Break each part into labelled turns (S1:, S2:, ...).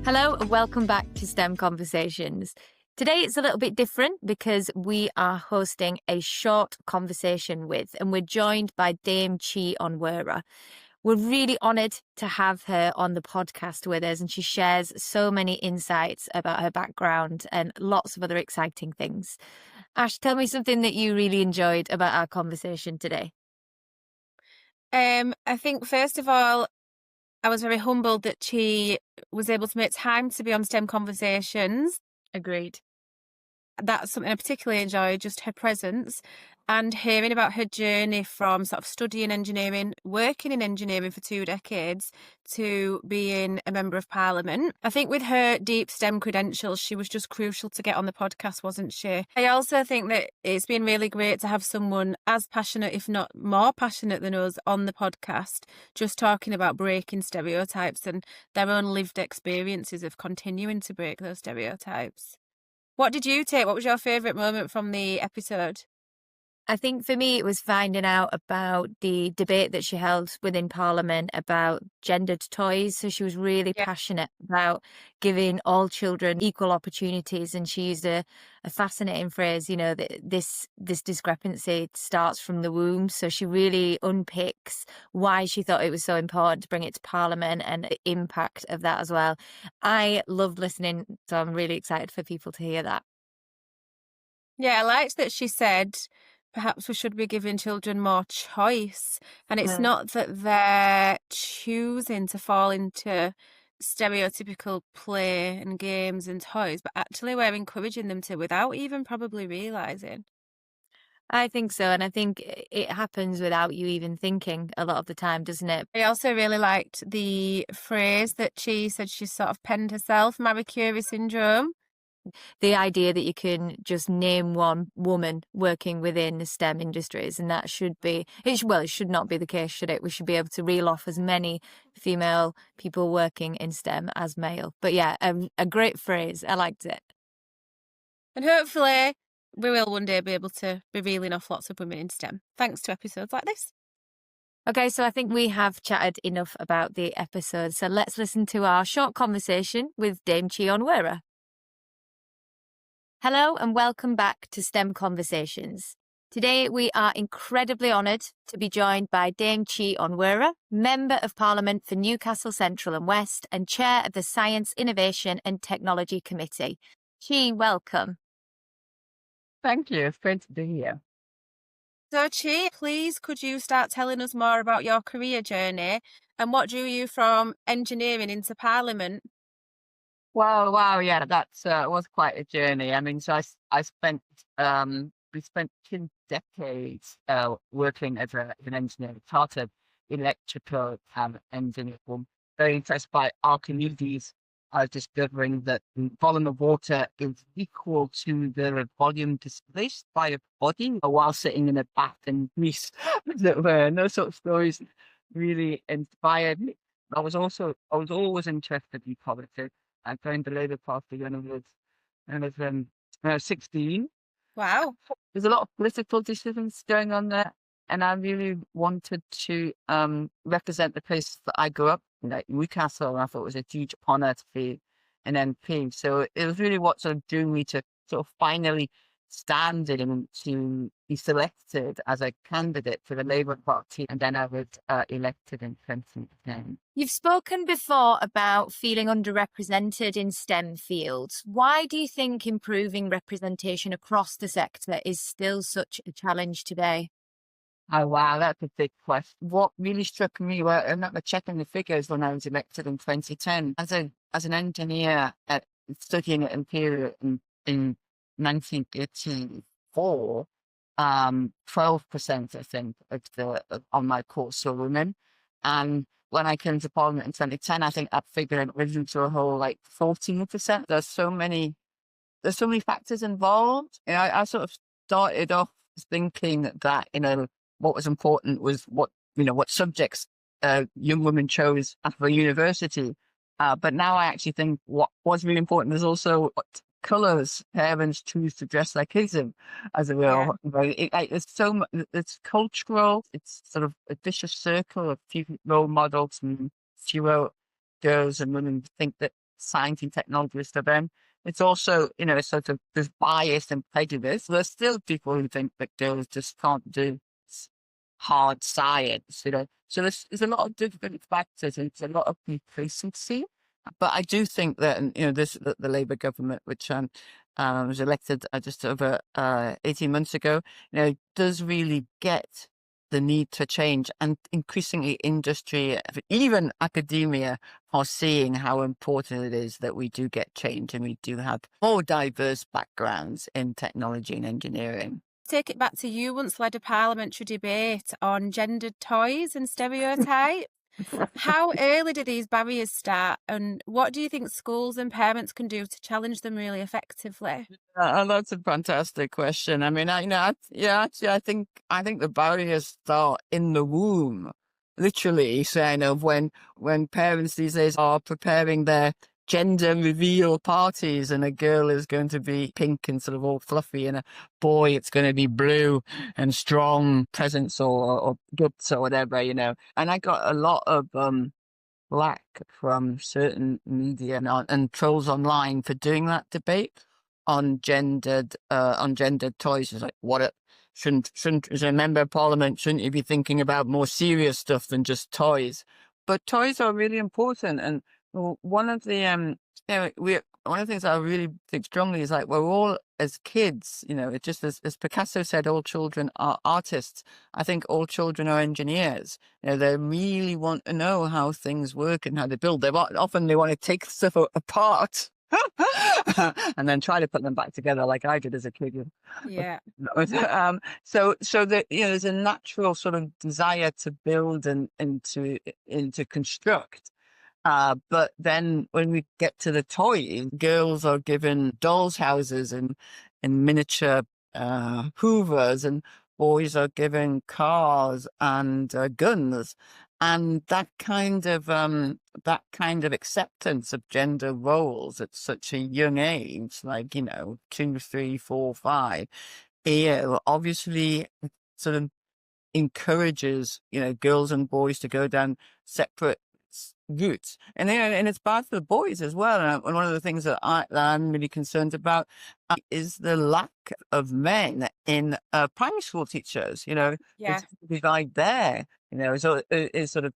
S1: Hello and welcome back to STEM Conversations. Today it's a little bit different because we are hosting a short conversation with, and we're joined by Dame Chi Onwurah. We're really honoured to have her on the podcast with us, and she shares so many insights about her background and lots of other exciting things. Ash, tell me something that you really enjoyed about our conversation today.
S2: I think first of all, I was very humbled that she was able to make time to be on STEM Conversations.
S1: Agreed.
S2: That's something I particularly enjoyed, just her presence and hearing about her journey from sort of studying engineering, working in engineering for 2 decades, to being a member of parliament. I think with her deep STEM credentials, she was just crucial to get on the podcast, wasn't she? I also think that it's been really great to have someone as passionate, if not more passionate than us, on the podcast, just talking about breaking stereotypes and their own lived experiences of continuing to break those stereotypes. What did you take? What was your favourite moment from the episode?
S1: I think for me, it was finding out about the debate that she held within Parliament about gendered toys. So she was really
S2: Yeah.
S1: passionate about giving all children equal opportunities. And she used a fascinating phrase, you know, that this discrepancy starts from the womb. So she really unpicks why she thought it was so important to bring it to Parliament and the impact of that as well. I loved listening, so I'm really excited for people to hear that.
S2: Yeah, I liked that she said perhaps we should be giving children more choice. And it's not that they're choosing to fall into stereotypical play and games and toys, but actually we're encouraging them to without even probably realising.
S1: I think so. And I think it happens without you even thinking a lot of the time, doesn't it?
S2: I also really liked the phrase that she said she sort of penned herself, Marie Curie syndrome.
S1: The idea that you can just name one woman working within the STEM industries, and that should be, it should not be the case, should it? We should be able to reel off as many female people working in STEM as male. But yeah, a great phrase. I liked it.
S2: And hopefully we will one day be able to be reeling off lots of women in STEM, thanks to episodes like this.
S1: Okay, so I think we have chatted enough about the episode. So let's listen to our short conversation with Dame Chi Onwurah. Hello and welcome back to STEM Conversations. Today we are incredibly honoured to be joined by Dame Chi Onwurah, Member of Parliament for Newcastle Central and West and Chair of the Science, Innovation and Technology Committee. Chi, welcome.
S3: Thank you. It's great to be here.
S2: So Chi, please could you start telling us more about your career journey and what drew you from engineering into Parliament?
S3: Wow, yeah, that's was quite a journey. I mean, I spent we spent 2 decades working as an engineer, part of electrical engineering. Very impressed by Archimedes discovering that the volume of water is equal to the volume displaced by a body while sitting in a bath in Greece. As it were. And those sort of stories really inspired me. I was always interested in politics. I joined the Labour Party when I was 16.
S2: Wow.
S3: There's a lot of political decisions going on there, and I really wanted to represent the place that I grew up, like Newcastle. And I thought it was a huge honour to be an MP. So it was really what sort of drew me to sort of finally stand in to be selected as a candidate for the Labour Party, and then I was elected in 2010.
S1: You've spoken before about feeling underrepresented in STEM fields. Why do you think improving representation across the sector is still such a challenge today?
S3: Oh, wow, that's a big question. What really struck me, well, I remember checking the figures when I was elected in 2010. As an engineer studying at Imperial in 1984, 12%, I think, on my course were women. And when I came to Parliament in 2010, I think that figure had risen to a whole 14%. There's so many factors involved. I sort of started off thinking that what was important was what subjects young women chose after university. But now I actually think what was really important is also what colours parents choose to dress their kids in, as it will. It's so much, it's cultural, it's sort of a vicious circle of few role models and fewer girls and women think that science and technology is to them. It's also, sort of there's bias and prejudice. There's still people who think that girls just can't do hard science. So there's a lot of different factors and it's a lot of complacency. But I do think that, the Labour government, which was elected just over 18 months ago, does really get the need to change, and increasingly industry, even academia, are seeing how important it is that we do get change and we do have more diverse backgrounds in technology and engineering.
S2: Take it back to you once led a parliamentary debate on gendered toys and stereotypes. How early do these barriers start, and what do you think schools and parents can do to challenge them really effectively?
S3: That's a fantastic question. I mean, actually, I think the barriers start in the womb, literally. Saying of when parents these days are preparing their gender reveal parties, and a girl is going to be pink and sort of all fluffy, and a boy it's going to be blue and strong presence or guts or whatever. And I got a lot of black from certain media and trolls online for doing that debate on gendered toys. It's like, shouldn't as a member of parliament, shouldn't you be thinking about more serious stuff than just toys? But toys are really important, and one of the one of the things I really think strongly is like we're all as kids, it just as Picasso said, all children are artists. I think all children are engineers. They really want to know how things work and how they build. They want to take stuff apart and then try to put them back together, like I did as a kid.
S2: Yeah.
S3: So that there's a natural sort of desire to build and to construct. But then when we get to the toys, girls are given dolls' houses and miniature Hoovers, and boys are given cars and guns. And that kind of acceptance of gender roles at such a young age, like 2, 3, 4, 5, obviously sort of encourages girls and boys to go down separate routes, and it's bad for the boys as well. And one of the things that I'm really concerned about is the lack of men in primary school teachers.
S2: Yeah.
S3: It's a divide there. So it sort of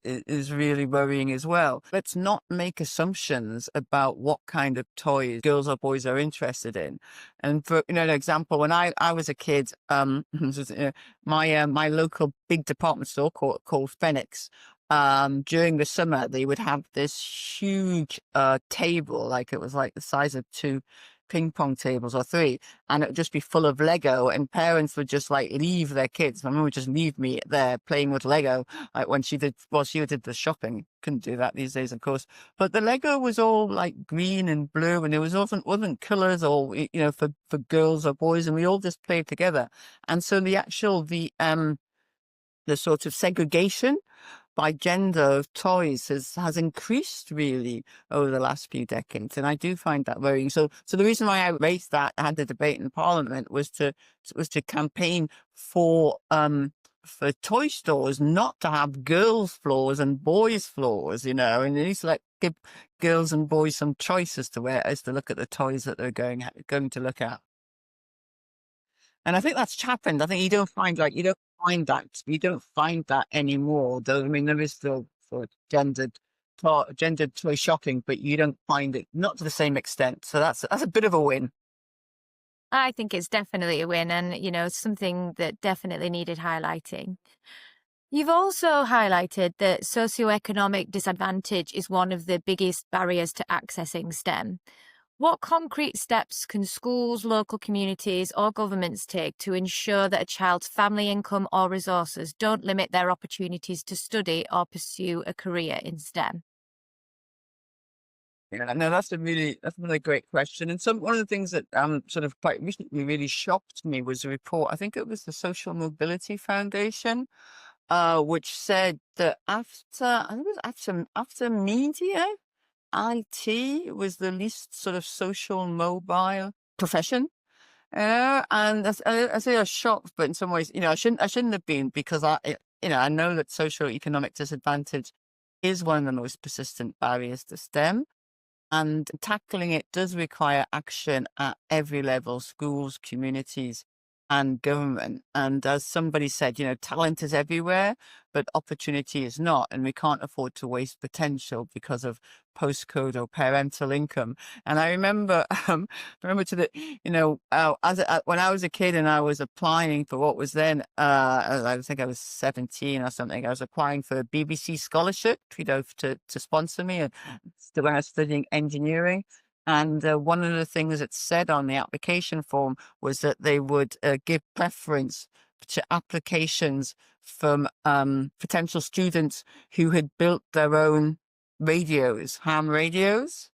S3: is really worrying as well. Let's not make assumptions about what kind of toys girls or boys are interested in. And for an example, when I was a kid, my local big department store called Phoenix. During the summer, they would have this huge table, like it was like the size of 2 ping pong tables or 3, and it would just be full of Lego, and parents would just like leave their kids. My mum would just leave me there playing with Lego, like when she did the shopping. Couldn't do that these days, of course. But the Lego was all like green and blue, and it wasn't colours or for girls or boys, and we all just played together. And so the sort of segregation by gender of toys has increased really over the last few decades, and I do find that worrying. So the reason why I raised that, I had the debate in Parliament, was to campaign for toy stores not to have girls' floors and boys' floors, and at least like give girls and boys some choice as to look at the toys that they're going to look at. And I think that's happened. I think you don't find that anymore. Though I mean, there is still sort of gendered toy shopping, but you don't find it, not to the same extent. So that's a bit of a win.
S1: I think it's definitely a win, and something that definitely needed highlighting. You've also highlighted that socioeconomic disadvantage is one of the biggest barriers to accessing STEM. What concrete steps can schools, local communities, or governments take to ensure that a child's family income or resources don't limit their opportunities to study or pursue a career in STEM?
S3: Yeah, no, that's a really great question. And one of the things that sort of quite recently really shocked me was a report. I think it was the Social Mobility Foundation, which said that after media, IT was the least sort of social mobile profession. And I say I was shocked, but in some ways, I shouldn't have been, because I know that socioeconomic disadvantage is one of the most persistent barriers to STEM.
S4: And tackling it does require action at every level: schools, communities, and government. And as somebody said, talent is everywhere, but opportunity is not. And we can't afford to waste potential because of postcode or parental income. And I remember, when I was a kid and I was applying for what was then, I think I was 17 or something, I was applying for a BBC scholarship, to sponsor me, and when I was studying engineering. And one of the things it said on the application form was that they would give preference to applications from potential students who had built their own radios, ham radios.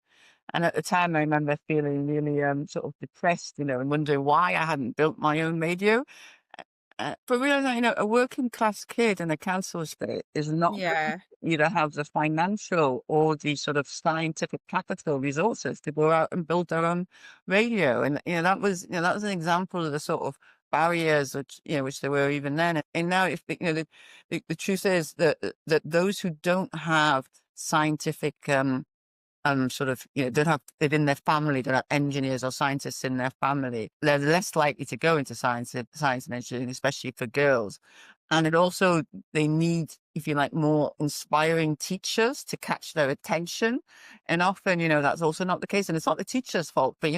S4: And at the time, I remember feeling really sort of depressed, and wondering why I hadn't built my own radio. But realizing, a working class kid in a council estate is not
S2: Yeah.
S4: have the financial or the sort of scientific capital resources to go out and build their own radio. And that was an example of the sort of barriers which there were even then. And now, if the truth is that those who don't have scientific don't have it in their family, don't have engineers or scientists in their family, they're less likely to go into science and engineering, especially for girls. And they need, if you like, more inspiring teachers to catch their attention. And often, that's also not the case. And it's not the teacher's fault, but,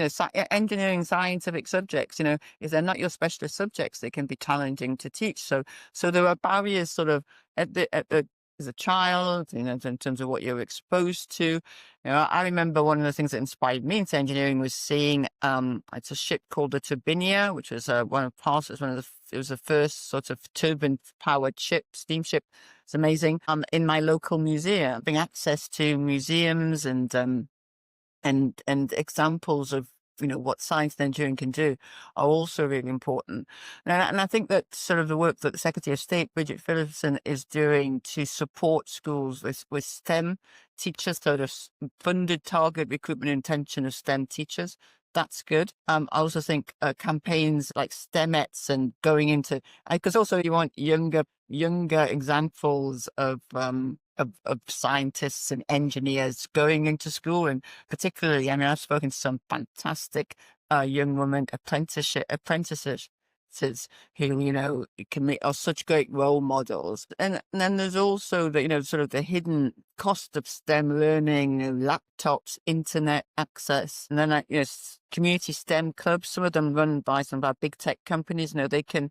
S4: engineering, scientific subjects, if they're not your specialist subjects, they can be challenging to teach. So there are barriers sort of as a child, in terms of what you're exposed to. I remember one of the things that inspired me into engineering was seeing it's a ship called the Turbinia, which was it was the first sort of turbine-powered steamship. It's amazing. In my local museum, having access to museums and examples of what science and engineering can do are also really important. And I think that sort of the work that the Secretary of State, Bridget Phillipson, is doing to support schools with STEM teachers, sort of funded target recruitment intention of STEM teachers, that's good. I also think campaigns like STEMettes and going into, because also you want younger examples of scientists and engineers going into school. And particularly, I've spoken to some fantastic young women apprentices who, are such great role models. And then there's also the, sort of the hidden cost of STEM learning, laptops, internet access. And then, community STEM clubs, some of them run by some of our big tech companies, they can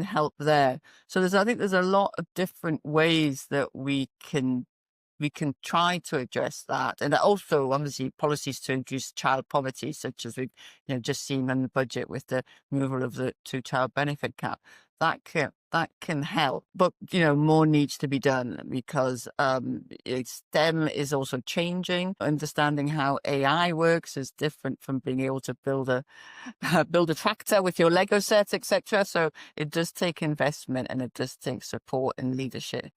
S4: help there. So I think there's a lot of different ways that we can try to address that. And also, obviously, policies to reduce child poverty, such as we've just seen in the budget with the removal of the 2-child benefit cap. That can help, but more needs to be done, because STEM is also changing. Understanding how AI works is different from being able to build a tractor with your Lego sets, etc. So it does take investment, and it does take support and leadership.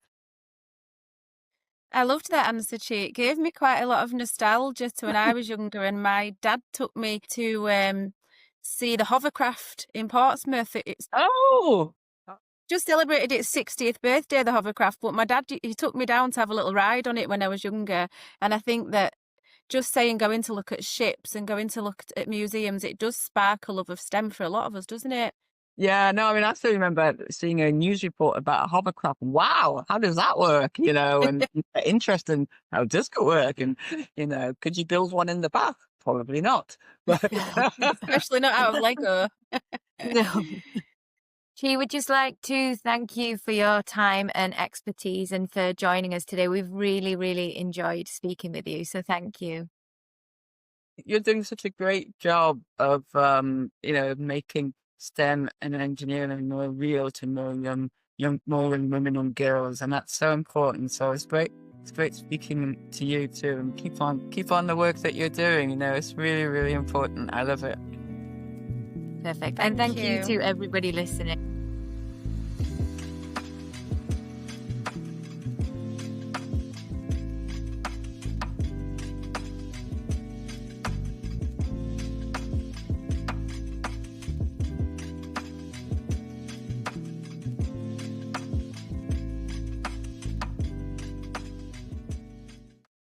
S2: I loved that answer, Chi. It gave me quite a lot of nostalgia to when I was younger, and my dad took me to see the hovercraft in Portsmouth. It's just celebrated its 60th birthday, the hovercraft, but my dad, he took me down to have a little ride on it when I was younger. And I think that just saying going to look at ships and going to look at museums, it does spark a love of STEM for a lot of us, doesn't it?
S4: Yeah, no, I still remember seeing a news report about a hovercraft. Wow, how does that work? And interest in how does it work? And, could you build one in the bath? Probably not. But
S2: especially not out of Lego.
S1: No. Chi, would just like to thank you for your time and expertise and for joining us today. We've really, really enjoyed speaking with you. So thank you.
S4: You're doing such a great job of, making STEM and engineering more real to more young women and girls, and that's so important. So it's great speaking to you too, and keep on the work that you're doing. It's really, really important. I love it.
S1: Perfect. And thank you to everybody listening.